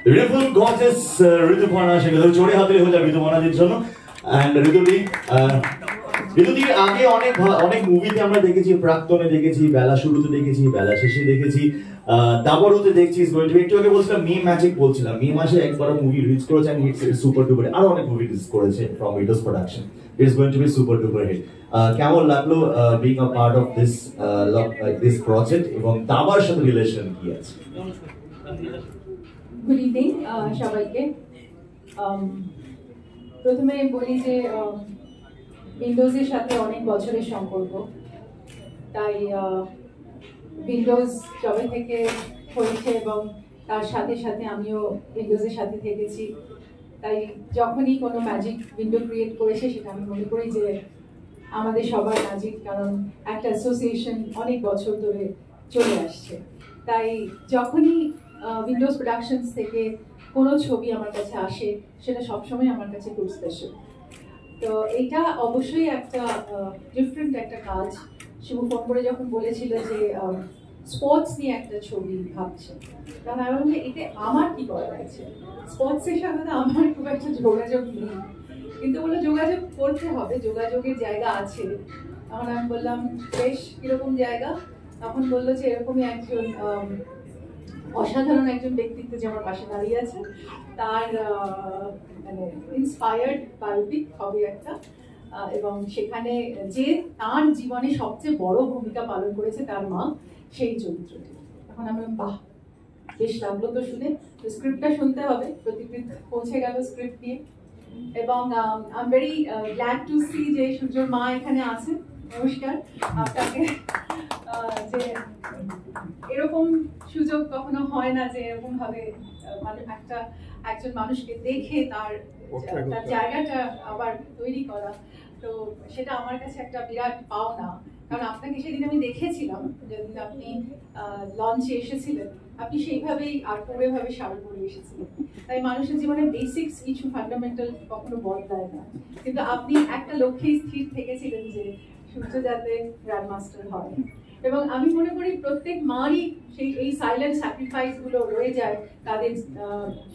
Beautiful, gorgeous Rituparna সেগুলো চড়ে হাতে হয়ে যাবে ঋতুপর্ণাদের জন্য। And ঋতুদির আগে অনেক মুভিতে আমরা দেখেছি, প্রাক্তনে দেখেছি, বেলা শুরুতে দেখেছি, বেলা শেষে দেখেছি, দাবরুতে দেখছি। একটু আগে বলছিলাম মে ম্যাজিক বলছিলাম, মে মাসে একবার মুভি রিলিজ করেছে and it's সুপার ডুপার। আরো অনেক মুভি রিলিজ করেছে from Windows production. It's going to be super duper hit. কেমন লাগলো being a part of this project এবং দাবার সাথে রিলেশন কি আছে? গুড ইভিনিং সবাইকে। প্রথমে বলি যে উইন্ডোজের সাথে অনেক বছরের সম্পর্ক, তাই উইন্ডোজ যবে থেকে হয়েছে এবং তার সাথে সাথে আমিও উইন্ডোজের সাথে থেকেছি, তাই যখনই কোনো ম্যাজিক উইন্ডো ক্রিয়েট করেছে সেটা আমি মনে করি যে আমাদের সবার ম্যাজিক, কারণ একটা অ্যাসোসিয়েশন অনেক বছর ধরে চলে আসছে। তাই যখনই উইন্ডোজ প্রোডাকশনস থেকে কোনো ছবি আমার কাছে আসে সেটা সবসময় আমার কাছে খুব স্পেশাল। তো এইটা অবশ্যই একটা ডিফারেন্ট একটা কাজ। শিবু ফোন করে যখন বলেছিল যে স্পোর্টস নিয়ে একটা ছবি ভাবছে, কারণ আমি বললাম যে এতে আমার কি করা আছে, স্পোর্টসের সাথে তো আমার খুব একটা যোগাযোগ নেই, কিন্তু বললো যোগাযোগ করতে হবে, যোগাযোগের জায়গা আছে। তখন আমি বললাম বেশ কিরকম জায়গা? তখন বললো যে এরকমই একজন অসাধারণ একজন ব্যক্তিত্ব যে আমার পাশে দাঁড়িয়ে আছে, তার মানে ইন্সপায়ার্ড বায়োপিক হবে একটা, এবং সেখানে যে তার জীবনে সবচেয়ে বড় ভূমিকা পালন করেছে তার মা, সেই চরিত্রটি। তখন আমি বাহ, বেশ লাগলো তো শুনে। তো স্ক্রিপ্টটা শুনতে হবে, প্রতিকৃত পৌঁছে গেল স্ক্রিপ্ট নিয়ে, এবং I am very glad to see যে সূর্যর মা এখানে আছেন। নমস্কার আপনাকে। যে এরকম সুযোগ কখনো হয় না যে এরকম ভাবে একজন মানুষকে দেখে তার জায়গাটা আবার তৈরি করা, তো সেটা আমার কাছে একটা বিরাট পাওনা। কারণ আপনাকে সেদিন আমি দেখেছিলাম, যেদিন আপনি লঞ্চে এসেছিলেন, আপনি সেইভাবেই আর পুরোভাবে শাড়ি পরে এসেছিলেন। তাই মানুষের জীবনে বেসিক্স কিছু ফান্ডামেন্টাল কখনো বদলায় না, কিন্তু আপনি একটা লক্ষ্যেই স্থির থেকেছিলেন যে সূর্য যাতে গ্র্যান্ডমাস্টার হয়। এবং আমি মনে করি প্রত্যেক মারই এই সাইলেন্ট স্যাক্রিফাইস গুলো রয়ে যায় তাদের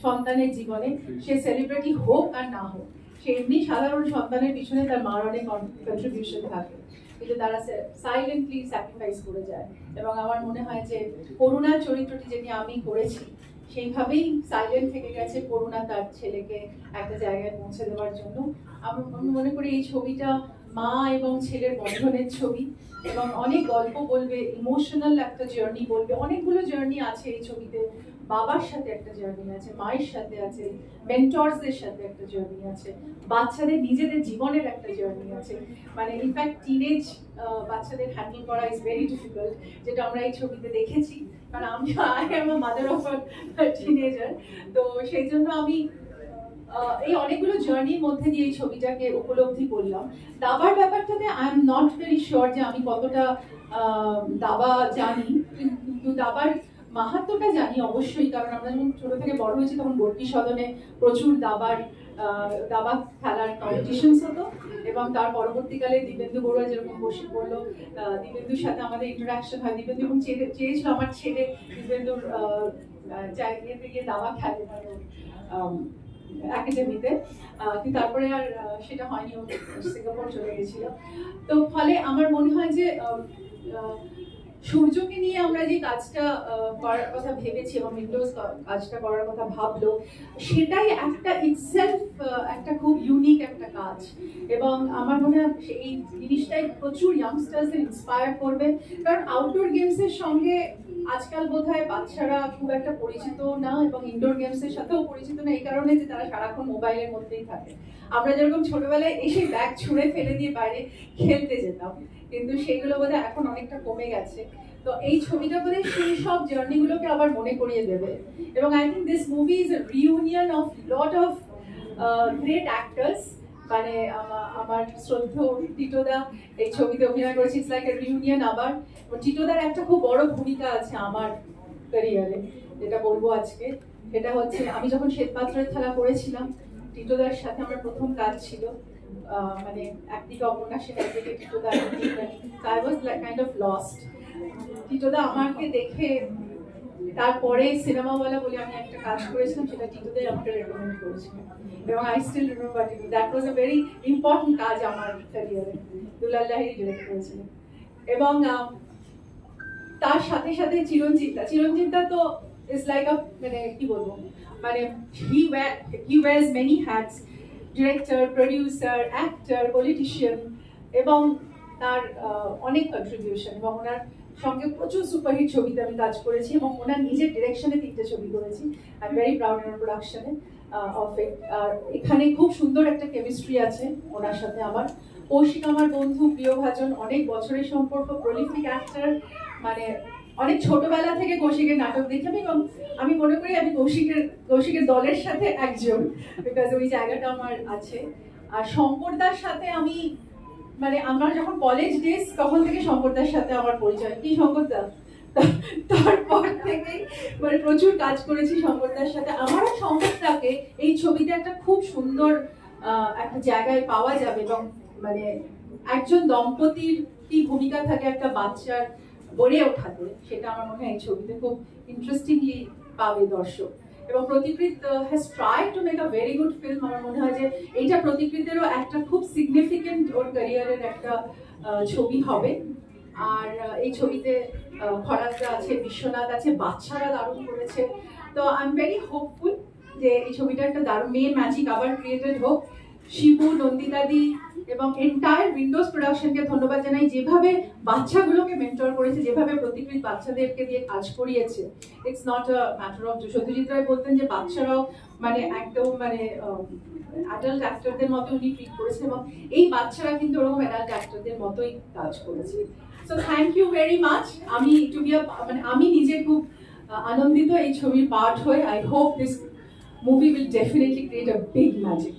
সন্তানের জীবনে, সে সেলিব্রিটি হোক আর না হোক, সে এমনি সাধারণ সন্তানের পিছনে তার মার অনেক কন্ট্রিবিউশন থাকে, কিন্তু তারা সাইলেন্টলি স্যাক্রিফাইস করে যায়। এবং আমার মনে হয় যে করুণার চরিত্রটি যেটি আমি করেছি সেইভাবেই সাইলেন্ট থেকে গেছে করুণা তার ছেলেকে একটা জায়গায় পৌঁছে দেওয়ার জন্য। আমি মনে করি এই ছবিটা মা এবং ছেলের বন্ধনের ছবি, এবং অনেক গল্প বলবে, ইমোশনাল একটা জার্নি বলবে। অনেকগুলো জার্নি আছে এই ছবিতে, বাবার সাথে একটা জার্নি আছে, মায়ের সাথে আছে, মেন্টরসদের সাথে একটা জার্নি আছে, বাচ্চাদের নিজেদের জীবনের একটা জার্নি আছে। মানে ইনফ্যাক্ট টিনেজ বাচ্চাদের হ্যান্ডেল করা ইজ ভেরি ডিফিকাল্ট, যেটা আমরা এই ছবিতে দেখেছি, কারণ আমি I am a mother of a teenager. তো সেই জন্য আমি এই অনেকগুলো জার্নির মধ্যে দিয়ে এই ছবিটাকে উপলব্ধি করলাম। দাবার ব্যাপারটাতে I am not very sure যে আমি কতটা দাবা জানি, কিন্তু দাবার মাহাত্ম্যটা জানি অবশ্যই, কারণ আমরা যখন ছোট থেকে বড় হয়েছি তখন বর্তি সদনে প্রচুর দাবা খেলার কম্পিটিশনস হতো, এবং তার পরবর্তীকালে দীপেন্দু বড়ুয়া যেরকম বসে পড়লো, দীপেন্দুর সাথে আমাদের ইন্টারাকশন হয়। দীপেন্দু এবং চেয়েছিল আমার ছেলে দীপেন্দুর জায়গায় গিয়ে দাবা খেলে একাডেমিতে, কিন্তু তারপরে আর সেটা হয়নি, সিঙ্গাপুর চলে গেছিল। তো ফলে আমার মনে হয় যে সূর্যকে নিয়ে আমরা যে কাজটা করার কথা ভেবেছি এবং উইন্ডোজ কাজটা করার কথা ভাবলো, সেটাই একটা ইটসেলফ একটা খুব ইউনিক একটা কাজ, এবং আমার মনে হয় এই জিনিসটাই প্রচুর ইয়াংস্টার্সদের ইন্সপায়ার করবে। কারণ আউটডোর গেমসের সঙ্গে আজকাল বোধহয় বাচ্চারা খুব একটা পরিচিত না, এবং ইনডোর গেমসের সাথেও পরিচিত না, এই কারণে যে তারা সারাক্ষণ মোবাইলের মধ্যেই থাকে। আমরা যেরকম ছোটবেলায় এসে ব্যাগ ছুঁড়ে ফেলে দিয়ে বাইরে খেলতে যেতাম, কিন্তু সেগুলো বোধহয় এখন অনেকটা কমে গেছে। তো এই ছবিটা বোধহয় সেই সব জার্নিগুলোকে আবার মনে করিয়ে দেবে, এবং I think this movie is a reunion of lot of great actors. মানে আমার শ্রদ্ধেয় টিটোদা এই ছবিতে অভিনয় করেছে, ইটস লাইক এ রিউনিয়ন। আবার টিটোদার একটা খুব বড় ভূমিকা আছে আমার ক্যারিয়ারে, যেটা বলবো আজকে। এটা হচ্ছে আমি যখন শ্বেতপাত্রের খেলা করেছিলাম, টিটোদার সাথে আমার প্রথম কাজ ছিল। মানে একদিকে অপর্ণাসেন, একদিকে টিটোদা, I was kind of lost. টিটোদা আমাকে দেখে তারপরে সিনেমাওয়ালা বলে আমি একটা কাজ করেছিলাম, সেটা টিটুদাই আমাকে রেকমেন্ড করেছিল এবং I still remember it. That was a very important কাজ আমার ক্যারিয়ারে। দুলাল লাহিড়ী ডিরেক্ট করেছিলেন। এবং তার সাথে সাথে চিরঞ্জিতদা তো ইজ লাইক আ, মানে কি বলবো, মানে he wears many hats, director, producer, actor, politician, এবং তার অনেক কন্ট্রিবিউশন, এবং ওনার সঙ্গে প্রচুর সুপারহিট ছবিতে আমি কাজ করেছি এবং ওনার নিজের ডিরেকশনে 3টে ছবি করেছি। আই এম ভেরি প্রাউড ওনার প্রোডাকশনে অফ ইট। আর এখানে খুব সুন্দর একটা কেমিস্ট্রি আছে ওনার সাথে আমার। কৌশিক আমার বন্ধু, প্রিয়ভাজন, অনেক বছরের সম্পর্ক, প্রলিফিক অ্যাক্টর, মানে অনেক ছোটবেলা থেকে কৌশিকের নাটক দেখি আমি, এবং আমি মনে করি আমি কৌশিকের দলের সাথে একজন, বিকজ ওই জায়গাটা আমার আছে। আর শঙ্করদার সাথে আমি, মানে আমার যখন কলেজ ডেজ তখন থেকে শঙ্করদার সাথে আমার পরিচয়। কি শঙ্করদা, তারপর থেকে মানে প্রচুর কাজ করেছি শঙ্করদার সাথে। আমারও শঙ্করদাকে এই ছবিতে একটা খুব সুন্দর একটা জায়গায় পাওয়া যাবে, এবং মানে একজন দম্পতির কি ভূমিকা থাকে একটা বাচ্চার গড়ে ওঠাতে, সেটা আমার মনে হয় এই ছবিতে খুব ইন্টারেস্টিংলি পাবে দর্শক। এবং Pratikrit has try to make a very good film. আমার মনে হয় যে এইটা প্রতিকৃতেরও একটা খুব সিগনিফিকেন্ট ওর ক্যারিয়ারের একটা ছবি হবে। আর এই ছবিতে খরাজদা আছে, বিশ্বনাথ আছে, বাচ্চারা দারুণ করেছে। তো আই এম ভেরি হোপফুল যে এই ছবিটা একটা দারুণ মেয়ে ম্যাজিক আবার ক্রিয়েটেড হোক। শিবু, নন্দিতাদি এবং এন্টায়ার উইন্ডোজ প্রোডাকশনকে ধন্যবাদ জানাই, যেভাবে বাচ্চাগুলোকে মেন্টর করেছে, যেভাবে প্রতিকৃত বাচ্চাদেরকে দিয়ে কাজ করিয়েছে। It's not a matter of, Satyajit Ray বলতেন যে বাচ্চারাও মানে একদম মানে অ্যাডাল্ট অ্যাক্টরদের মতো উনি ট্রিট করেছেন, এবং এই বাচ্চারা কিন্তু ওরকম অ্যাডাল্ট অ্যাক্টরদের মতোই কাজ করেছে। So thank you very much. আমি টু বি মানে আমি নিজে খুব আনন্দিত এই ছবির পার্ট হয়ে। I hope this movie will definitely create a big magic.